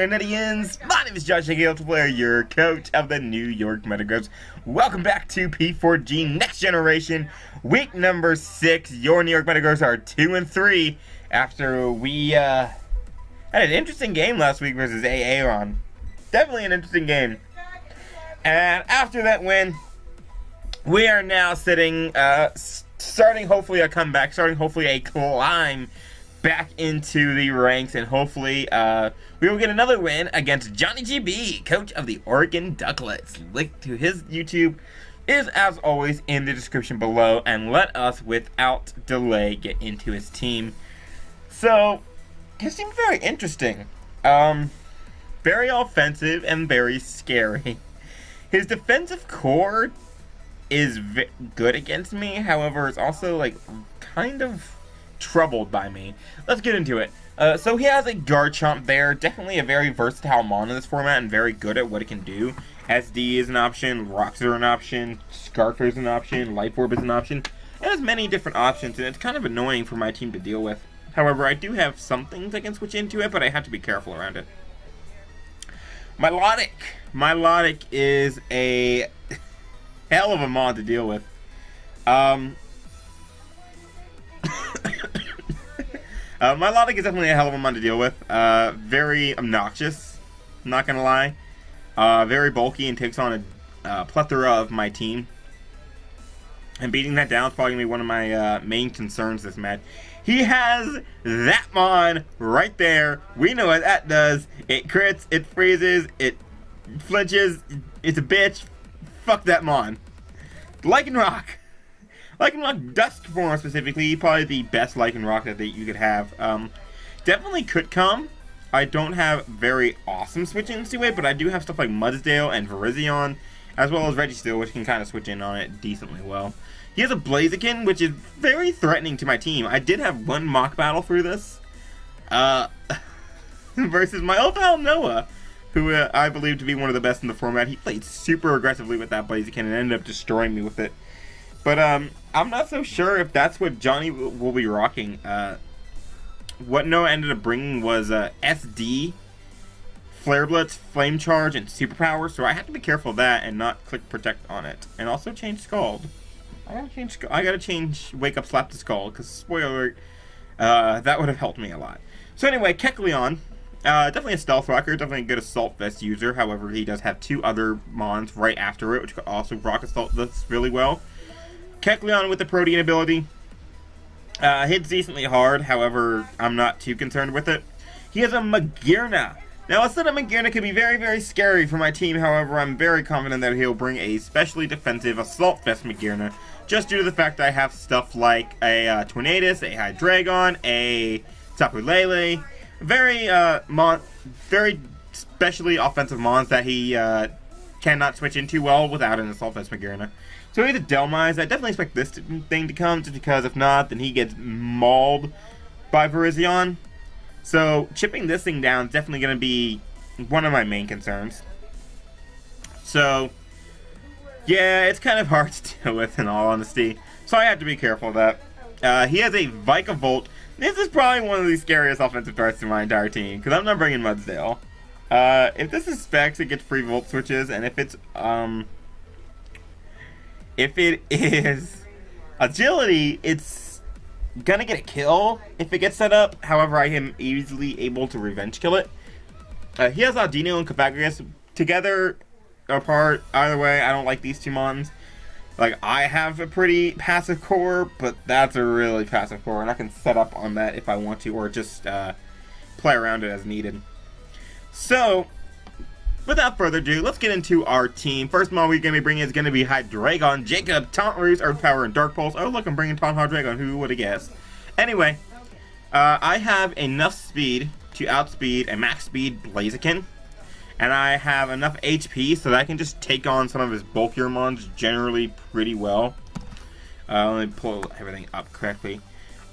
Internetians! My name is Josh Player, your coach of the New York Metagross. Welcome back to P4G Next Generation, week number 6. Your New York Metagross are 2-3 after we had an interesting game last week versus Aaron. Definitely an interesting game. And after that win, we are now sitting, starting hopefully a comeback, starting hopefully a climb back into the ranks, and hopefully we will get another win against Johnny GB, coach of the Oregon Duckletts. Link to his YouTube is, as always, in the description below, and let us, without delay, get into his team. So, his team's very interesting. Very offensive and very scary. His defensive core is good against me, however, it's also, like, kind of troubled by me. Let's get into it. So he has a Garchomp there, definitely a very versatile mon in this format and very good at what it can do. SD is an option, Rocks are an option, Scarfer is an option, LifeOrbit is an option. It has many different options, and it's kind of annoying for my team to deal with. However, I do have some things I can switch into it, but I have to be careful around it. Milotic is a hell of a mon to deal with. Milotic is definitely a hell of a mon to deal with. Very obnoxious, not gonna lie. Very bulky and takes on a plethora of my team. And beating that down is probably gonna be one of my main concerns this match. He has that mon right there. We know what that does. It crits, it freezes, it flinches, it's a bitch. Fuck that mon. Lycanroc. Lycanroc Dusk form specifically, probably the best Lycanroc that you could have. Definitely could come. I don't have very awesome switch-ins to it, but I do have stuff like Mudsdale and Virizion, as well as Registeel, which can kind of switch in on it decently well. He has a Blaziken, which is very threatening to my team. I did have one mock battle through this, versus my old pal Noah, who I believe to be one of the best in the format. He played super aggressively with that Blaziken and ended up destroying me with it. But I'm not so sure if that's what Johnny will be rocking. What Noah ended up bringing was SD, Flare Blitz, Flame Charge, and Superpower. So I have to be careful of that and not click Protect on it. And also change Scald. I gotta change Wake Up Slap to Scald, because spoiler alert, that would have helped me a lot. So anyway, Kecleon, definitely a Stealth Rocker, definitely a good Assault Vest user. However, he does have two other mons right after it, which could also rock Assault Vest really well. Kecleon with the Protean ability hits decently hard, however, I'm not too concerned with it. He has a Magearna. Now, a set of Magearna can be very, very scary for my team, however, I'm very confident that he'll bring a specially defensive Assault Vest Magearna, just due to the fact that I have stuff like a Tornadus, a Hydreigon, a Tapu Lele, very specially offensive mons that he cannot switch into well without an Assault Vest Magearna. So he's a Delmise. I definitely expect this thing to come, just because if not, then he gets mauled by Virizion. So chipping this thing down is definitely going to be one of my main concerns. So, yeah, it's kind of hard to deal with, in all honesty. So I have to be careful of that. He has a Vikavolt. This is probably one of the scariest offensive threats to my entire team, because I'm not bringing Mudsdale. If this is Specs, it gets free Volt switches, and if it is Agility, it's gonna get a kill if it gets set up. However, I am easily able to revenge kill it. He has Audino and Cofagrigus together, apart. Either way, I don't like these two mons. Like, I have a pretty passive core, but that's a really passive core, and I can set up on that if I want to, or just play around it as needed. So, without further ado, let's get into our team. First mon we're going to be bringing is going to be Hydreigon, Jacob, Taunt Roost, Earth Power, and Dark Pulse. Oh, look, I'm bringing Taunt Hydreigon. Who would have guessed? Anyway, I have enough speed to outspeed a max speed Blaziken. And I have enough HP so that I can just take on some of his bulkier mons generally pretty well. Let me pull everything up correctly.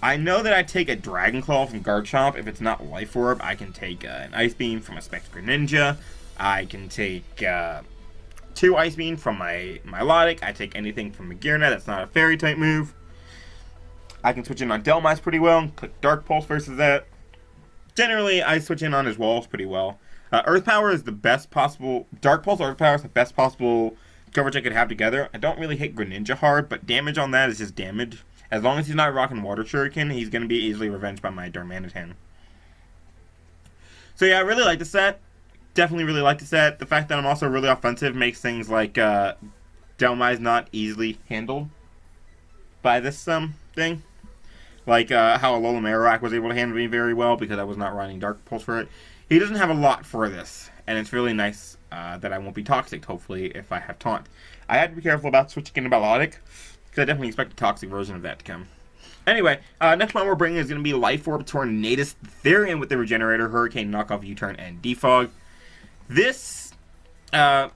I know that I take a Dragon Claw from Garchomp. If it's not Life Orb, I can take an Ice Beam from a Sugoninja. I can take 2 Ice Beam from my Milotic. I take anything from Magearna that's not a Fairy type move. I can switch in on Delmise pretty well and click Dark Pulse versus that. Generally, I switch in on his walls pretty well. Earth Power is the best possible... Dark Pulse Earth Power is the best possible coverage I could have together. I don't really hit Greninja hard, but damage on that is just damage. As long as he's not rocking Water Shuriken, he's going to be easily revenged by my Darmanitan. So yeah, I really like the set. Definitely really like the set. The fact that I'm also really offensive makes things like Dhelmise not easily handled by this thing. Like how Alola Marowak was able to handle me very well because I was not running Dark Pulse for it. He doesn't have a lot for this, and it's really nice that I won't be Toxic, hopefully, if I have Taunt. I had to be careful about switching into Melodic, because I definitely expect a Toxic version of that to come. Anyway, next one we're bringing is going to be LifeOrbit Tornadus Therian with the Regenerator, Hurricane, Knockoff, U-Turn, and Defog. This, I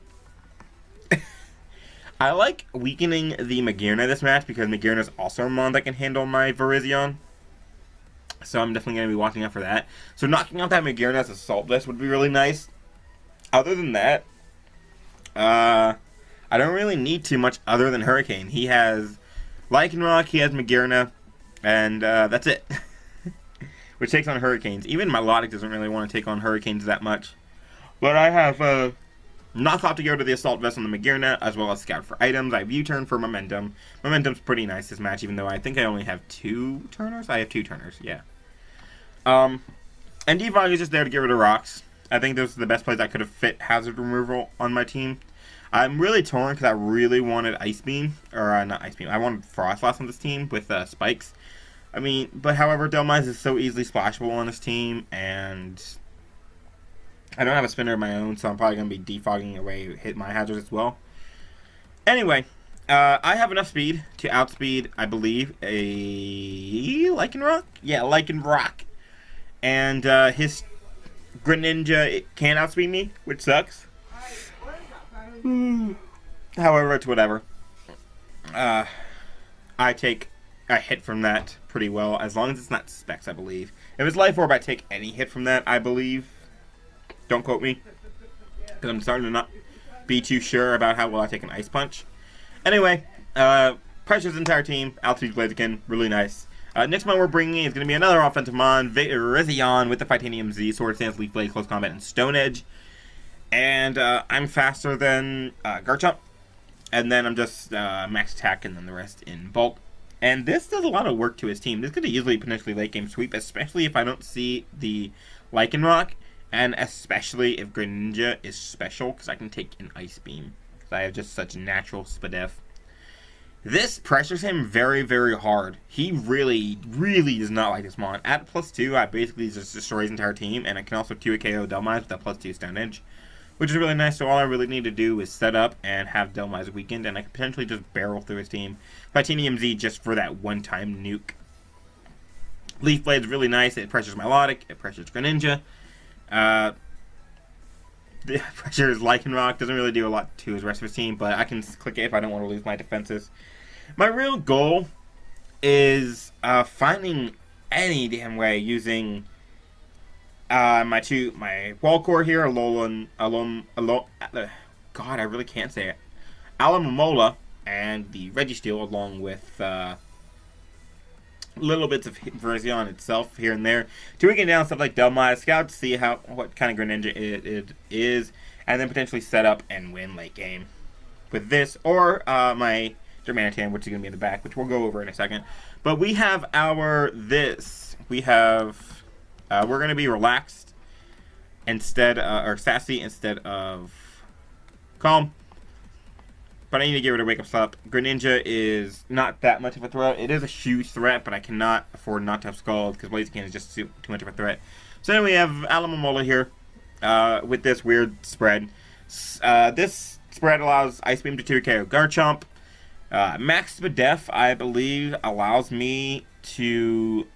like weakening the Magearna this match, because Magearna is also a mon that can handle my Virizion. So I'm definitely going to be watching out for that. So knocking out that Magearna's Assault Vest would be really nice. Other than that, I don't really need too much other than Hurricane. He has Lycanroc, he has Magearna, and that's it. Which takes on Hurricanes. Even Melodic doesn't really want to take on Hurricanes that much. But I have Knockoff to go to the Assault Vest on the Magearna, as well as Scout for items. I have U-Turn for Momentum. Momentum's pretty nice this match, even though I think I only have 2 turners. I have 2 turners, yeah. And Defog is just there to get rid of rocks. I think this is the best place I could have fit Hazard Removal on my team. I'm really torn because I really wanted Ice Beam, or not Ice Beam, I wanted Frostlass on this team with Spikes. I mean, but however, Dhelmise is so easily splashable on this team, and I don't have a spinner of my own, so I'm probably going to be defogging away, hit my hazards as well. Anyway, I have enough speed to outspeed, I believe, a Lycanroc? Yeah, Lycanroc. And his Greninja can't outspeed me, which sucks. However, it's whatever. I take a hit from that pretty well, as long as it's not Specs, I believe. If it's Life Orb, I take any hit from that, I believe. Don't quote me, because I'm starting to not be too sure about how well I take an Ice Punch. Anyway, pressures the entire team. Altitude Blaziken, really nice. Next one we're bringing is going to be another offensive mon, Virizion with the Titanium Z, Sword Stance, Leaf Blade, Close Combat, and Stone Edge. And I'm faster than Garchomp. And then I'm just max attack, and then the rest in bulk. And this does a lot of work to his team. This could easily potentially late game sweep, especially if I don't see the Lycanroc. And especially if Greninja is special, because I can take an Ice Beam. Because I have just such natural Spadef. This pressures him very, very hard. He really, really does not like this mon. At +2, I basically just destroy his entire team. And I can also 2 KO Dhelmise with that +2 Stone Edge. Which is really nice, so all I really need to do is set up and have Dhelmise weakened. And I can potentially just barrel through his team. Titanium Z just for that one-time nuke. Leaf Blade's really nice. It pressures Melodic. It pressures Greninja. The pressure is Lycanroc, doesn't really do a lot to his rest of his team, but I can click it if I don't want to lose my defenses. My real goal is finding any damn way using my wall core here, God, I really can't say it. Imola and the Registeel, along with little bits of Virizion itself here and there to weaken down stuff like Dhelmise, Scout to see what kind of Greninja it is, and then potentially set up and win late game with this, or my Darmanitan, which is going to be in the back, which we'll go over in a second. But we have we're going to be relaxed instead, or sassy instead of calm. But I need to get rid of Wake Up Slap. Greninja is not that much of a threat. It is a huge threat, but I cannot afford not to have Scald, because Blaziken is just too much of a threat. So then we have Imola here with this weird spread. This spread allows Ice Beam to 2 KO Garchomp. Max Spadef, I believe, allows me to...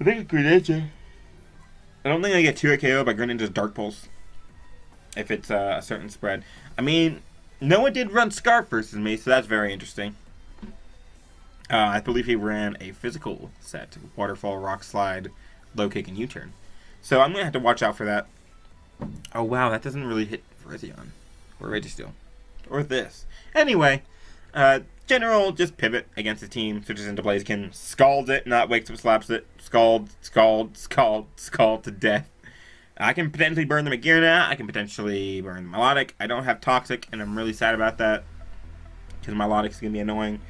I think it's Greninja. I don't think I get 2 KO by Greninja's Dark Pulse. If it's a certain spread. I mean, no one did run Scarf versus me, so that's very interesting. I believe he ran a physical set. Waterfall, Rock Slide, Low Kick, and U-Turn. So I'm going to have to watch out for that. Oh, wow, that doesn't really hit Virizion. Or Registeel. Or this. Anyway, general, just pivot against the team, switches into Blaziken, scalds it, not wakes up, slaps it, scald to death. I can potentially burn the Magearna, I can potentially burn the Melodic. I don't have Toxic, and I'm really sad about that, because Melodic is going to be annoying.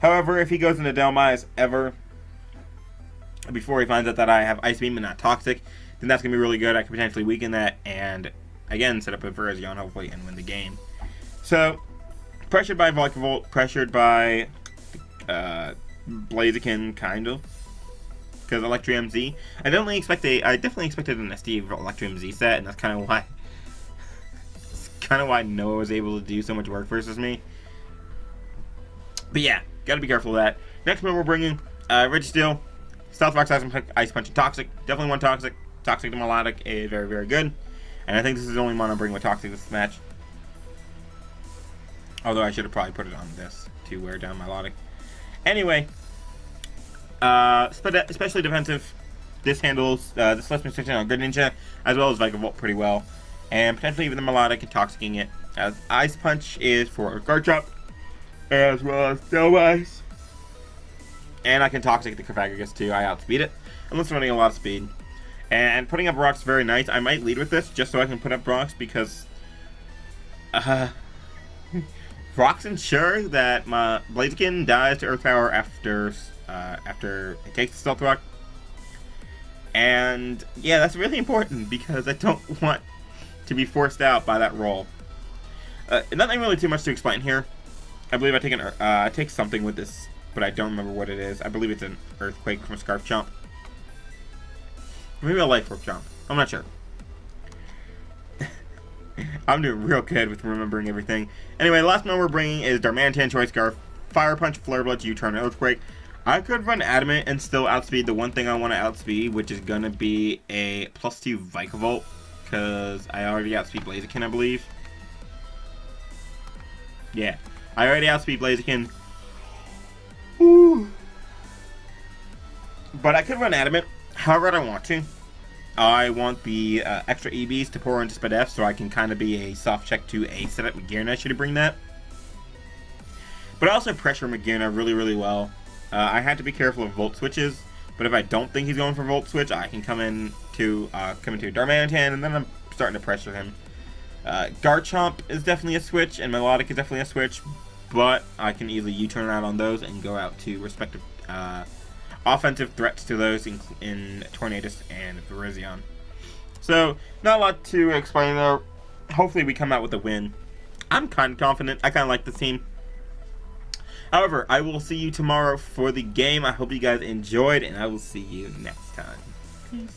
However, if he goes into Delmise ever, before he finds out that I have Ice Beam and not Toxic, then that's going to be really good. I can potentially weaken that, and again, set up a Virizion, hopefully, and win the game. So, pressured by Volcavolt, pressured by Blaziken, kind of, because Electrium Z. I definitely expected an SD Electrium Z set, and that's kind of why Noah was able to do so much work versus me. But yeah, gotta be careful of that. Next move we're bringing, Registeel, Stealth Rocks, Ice Punch, and Toxic. Definitely one Toxic. Toxic to Melodic is very, very good. And I think this is the only one I'm bringing with Toxic this match. Although I should have probably put it on this to wear down Melodic. Anyway, especially defensive. This handles, this lets me switch in on Sugoninja, as well as Vikavolt pretty well. And potentially even the Melodic and Toxicking it. As Ice Punch is for Guard Drop, as well as Delmise. And I can Toxic the Crapagus too. I outspeed it, unless I'm running a lot of speed. And putting up rocks is very nice. I might lead with this just so I can put up rocks because rocks ensure that my Blaziken dies to Earth Power after it takes the Stealth Rock. And yeah, that's really important because I don't want to be forced out by that roll. Nothing really too much to explain here. I believe I take something with this, but I don't remember what it is. I believe it's an Earthquake from a Scarf Chomp. Maybe a LifeOrbit Chomp. I'm not sure. I'm doing real good with remembering everything. Anyway, the last one we're bringing is Darmanitan, Choice Scarf, Fire Punch, Flare Blitz, U-Turn, Earthquake. I could run Adamant and still outspeed the one thing I want to outspeed, which is going to be a +2 Vikavolt, because I already outspeed Blaziken, I believe. Yeah, I already outspeed Blaziken. Woo. But I could run Adamant. However, I don't want to. I want the extra EBs to pour into Spadef so I can kind of be a soft check to a setup Magearna should he bring that. But I also pressure Magearna really, really well. I have to be careful of Volt Switches, but if I don't think he's going for Volt Switch, I can come into Darmanitan, and then I'm starting to pressure him. Garchomp is definitely a switch, and Melodic is definitely a switch, but I can easily U-turn out on those and go out to respective offensive threats to those in Tornadus and Virizion. So, not a lot to explain there. Hopefully we come out with a win. I'm kind of confident. I kind of like this team. However, I will see you tomorrow for the game. I hope you guys enjoyed, and I will see you next time. Peace.